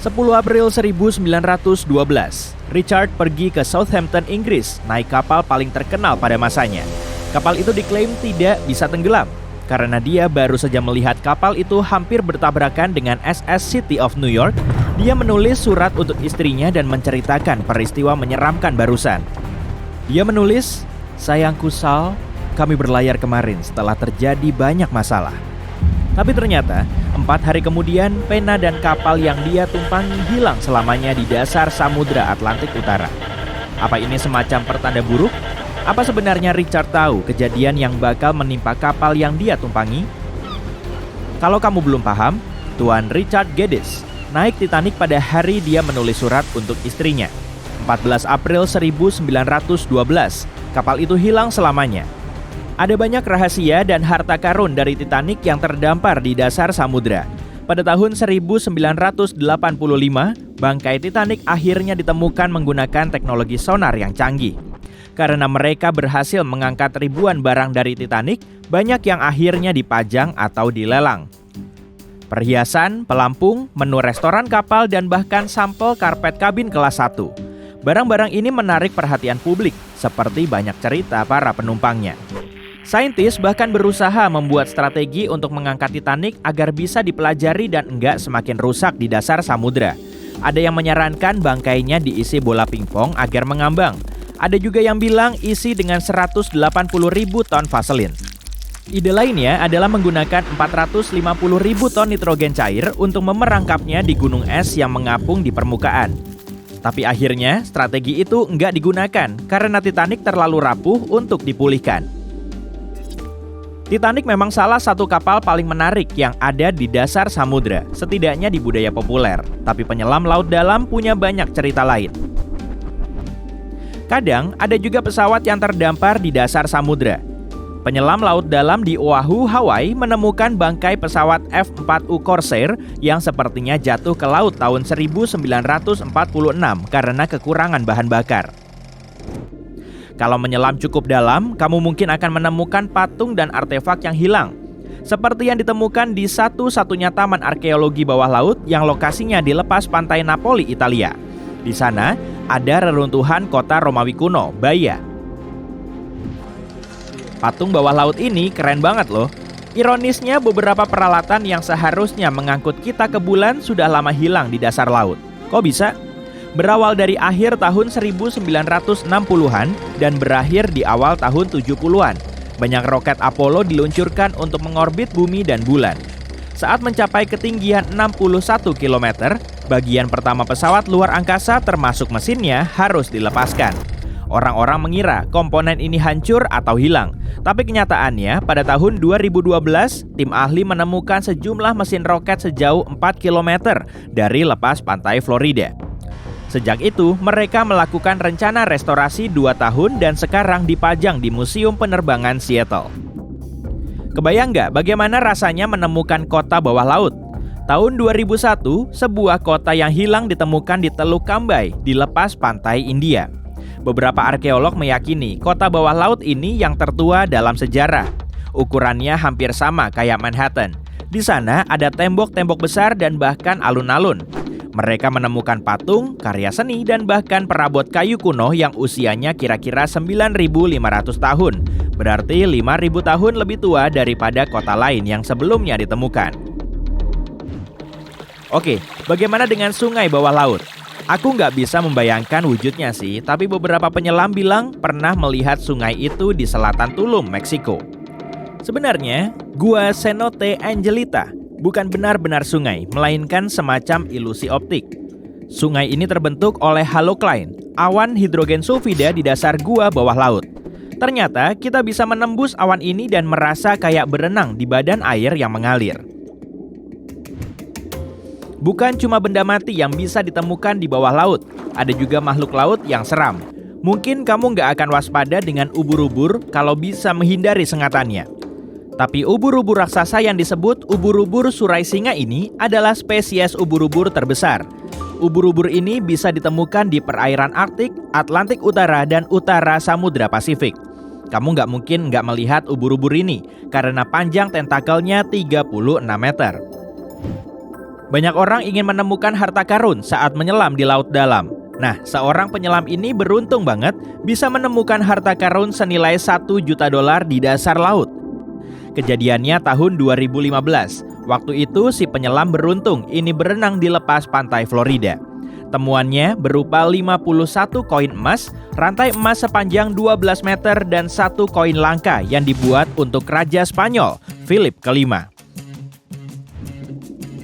10 April 1912, Richard pergi ke Southampton, Inggris, naik kapal paling terkenal pada masanya. Kapal itu diklaim tidak bisa tenggelam, karena dia baru saja melihat kapal itu hampir bertabrakan dengan SS City of New York. Dia menulis surat untuk istrinya dan menceritakan peristiwa menyeramkan barusan. Dia menulis, "Sayangku Sal, kami berlayar kemarin setelah terjadi banyak masalah." Tapi ternyata, 4 hari kemudian, pena dan kapal yang dia tumpangi hilang selamanya di dasar Samudra Atlantik Utara. Apa ini semacam pertanda buruk? Apa sebenarnya Richard tahu kejadian yang bakal menimpa kapal yang dia tumpangi? Kalau kamu belum paham, Tuan Richard Geddes naik Titanic pada hari dia menulis surat untuk istrinya. 14 April 1912, kapal itu hilang selamanya. Ada banyak rahasia dan harta karun dari Titanic yang terdampar di dasar samudra. Pada tahun 1985, bangkai Titanic akhirnya ditemukan menggunakan teknologi sonar yang canggih. Karena mereka berhasil mengangkat ribuan barang dari Titanic, banyak yang akhirnya dipajang atau dilelang. Perhiasan, pelampung, menu restoran kapal, dan bahkan sampel karpet kabin kelas 1. Barang-barang ini menarik perhatian publik, seperti banyak cerita para penumpangnya. Saintis bahkan berusaha membuat strategi untuk mengangkat Titanic agar bisa dipelajari dan enggak semakin rusak di dasar samudra. Ada yang menyarankan bangkainya diisi bola pingpong agar mengambang. Ada juga yang bilang isi dengan 180.000 ton vaselin. Ide lainnya adalah menggunakan 450.000 ton nitrogen cair untuk memerangkapnya di gunung es yang mengapung di permukaan. Tapi akhirnya strategi itu enggak digunakan karena Titanic terlalu rapuh untuk dipulihkan. Titanic memang salah satu kapal paling menarik yang ada di dasar samudra, setidaknya di budaya populer. Tapi penyelam laut dalam punya banyak cerita lain. Kadang ada juga pesawat yang terdampar di dasar samudra. Penyelam laut dalam di Oahu, Hawaii menemukan bangkai pesawat F-4U Corsair yang sepertinya jatuh ke laut tahun 1946 karena kekurangan bahan bakar. Kalau menyelam cukup dalam, kamu mungkin akan menemukan patung dan artefak yang hilang. Seperti yang ditemukan di satu-satunya taman arkeologi bawah laut yang lokasinya di lepas pantai Napoli, Italia. Di sana, ada reruntuhan kota Romawi kuno, Baia. Patung bawah laut ini keren banget loh. Ironisnya, beberapa peralatan yang seharusnya mengangkut kita ke bulan sudah lama hilang di dasar laut. Kok bisa? Berawal dari akhir tahun 1960-an dan berakhir di awal tahun 70-an. Banyak roket Apollo diluncurkan untuk mengorbit bumi dan bulan. Saat mencapai ketinggian 61 km, bagian pertama pesawat luar angkasa termasuk mesinnya harus dilepaskan. Orang-orang mengira komponen ini hancur atau hilang. Tapi kenyataannya, pada tahun 2012, tim ahli menemukan sejumlah mesin roket sejauh 4 km dari lepas pantai Florida. Sejak itu, mereka melakukan rencana restorasi 2 tahun dan sekarang dipajang di Museum Penerbangan Seattle. Kebayang nggak bagaimana rasanya menemukan kota bawah laut? Tahun 2001, sebuah kota yang hilang ditemukan di Teluk Cambay di lepas pantai India. Beberapa arkeolog meyakini kota bawah laut ini yang tertua dalam sejarah. Ukurannya hampir sama kayak Manhattan. Di sana ada tembok-tembok besar dan bahkan alun-alun. Mereka menemukan patung, karya seni, dan bahkan perabot kayu kuno yang usianya kira-kira 9.500 tahun. Berarti 5.000 tahun lebih tua daripada kota lain yang sebelumnya ditemukan. Oke, bagaimana dengan sungai bawah laut? Aku nggak bisa membayangkan wujudnya sih, tapi beberapa penyelam bilang pernah melihat sungai itu di selatan Tulum, Meksiko. Sebenarnya, Gua Cenote Angelita bukan benar-benar sungai, melainkan semacam ilusi optik. Sungai ini terbentuk oleh halocline, awan hidrogen sulfida di dasar gua bawah laut. Ternyata kita bisa menembus awan ini dan merasa kayak berenang di badan air yang mengalir. Bukan cuma benda mati yang bisa ditemukan di bawah laut, ada juga makhluk laut yang seram. Mungkin kamu nggak akan waspada dengan ubur-ubur kalau bisa menghindari sengatannya. Tapi ubur-ubur raksasa yang disebut ubur-ubur surai singa ini adalah spesies ubur-ubur terbesar. Ubur-ubur ini bisa ditemukan di perairan Arktik, Atlantik Utara, dan Utara Samudra Pasifik. Kamu nggak mungkin nggak melihat ubur-ubur ini karena panjang tentakelnya 36 meter. Banyak orang ingin menemukan harta karun saat menyelam di laut dalam. Nah, seorang penyelam ini beruntung banget bisa menemukan harta karun senilai $1 juta di dasar laut. Kejadiannya tahun 2015. Waktu itu si penyelam beruntung ini berenang di lepas pantai Florida. Temuannya berupa 51 koin emas, rantai emas sepanjang 12 meter dan 1 koin langka yang dibuat untuk Raja Spanyol, Philip V.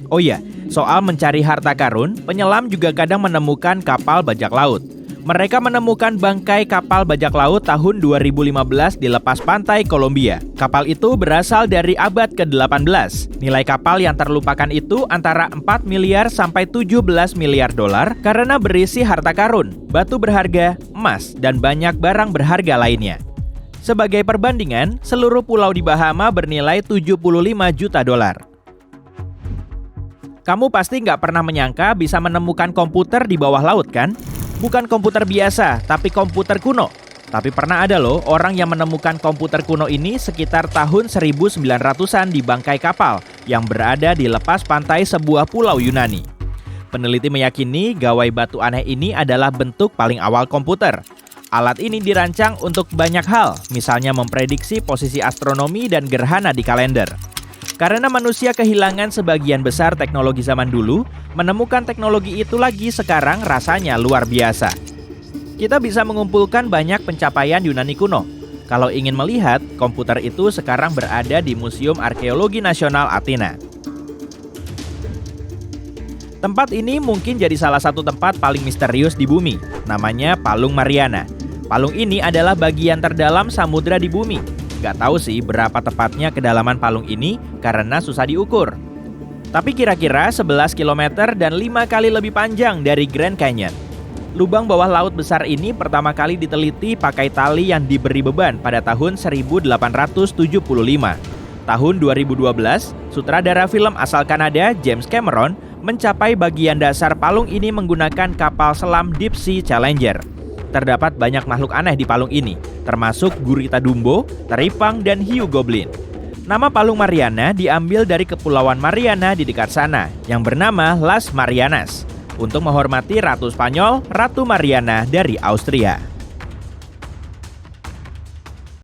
Oh iya, soal mencari harta karun, penyelam juga kadang menemukan kapal bajak laut. Mereka menemukan bangkai kapal bajak laut tahun 2015 di lepas pantai Kolombia. Kapal itu berasal dari abad ke-18. Nilai kapal yang terlupakan itu antara 4 miliar sampai 17 miliar dolar karena berisi harta karun, batu berharga, emas, dan banyak barang berharga lainnya. Sebagai perbandingan, seluruh pulau di Bahama bernilai 75 juta dolar. Kamu pasti nggak pernah menyangka bisa menemukan komputer di bawah laut, kan? Bukan komputer biasa, tapi komputer kuno. Tapi pernah ada loh orang yang menemukan komputer kuno ini sekitar tahun 1900-an di bangkai kapal yang berada di lepas pantai sebuah pulau Yunani. Peneliti meyakini gawai batu aneh ini adalah bentuk paling awal komputer. Alat ini dirancang untuk banyak hal, misalnya memprediksi posisi astronomi dan gerhana di kalender. Karena manusia kehilangan sebagian besar teknologi zaman dulu, menemukan teknologi itu lagi sekarang rasanya luar biasa. Kita bisa mengumpulkan banyak pencapaian Yunani kuno. Kalau ingin melihat, komputer itu sekarang berada di Museum Arkeologi Nasional Athena. Tempat ini mungkin jadi salah satu tempat paling misterius di bumi, namanya Palung Mariana. Palung ini adalah bagian terdalam samudra di bumi. Gak tahu sih berapa tepatnya kedalaman palung ini karena susah diukur. Tapi kira-kira 11 km dan 5 kali lebih panjang dari Grand Canyon. Lubang bawah laut besar ini pertama kali diteliti pakai tali yang diberi beban pada tahun 1875. Tahun 2012, sutradara film asal Kanada James Cameron mencapai bagian dasar palung ini menggunakan kapal selam Deep Sea Challenger. Terdapat banyak makhluk aneh di palung ini, termasuk gurita Dumbo, teripang, dan hiu goblin. Nama Palung Mariana diambil dari Kepulauan Mariana di dekat sana, yang bernama Las Marianas, untuk menghormati Ratu Spanyol, Ratu Mariana dari Austria.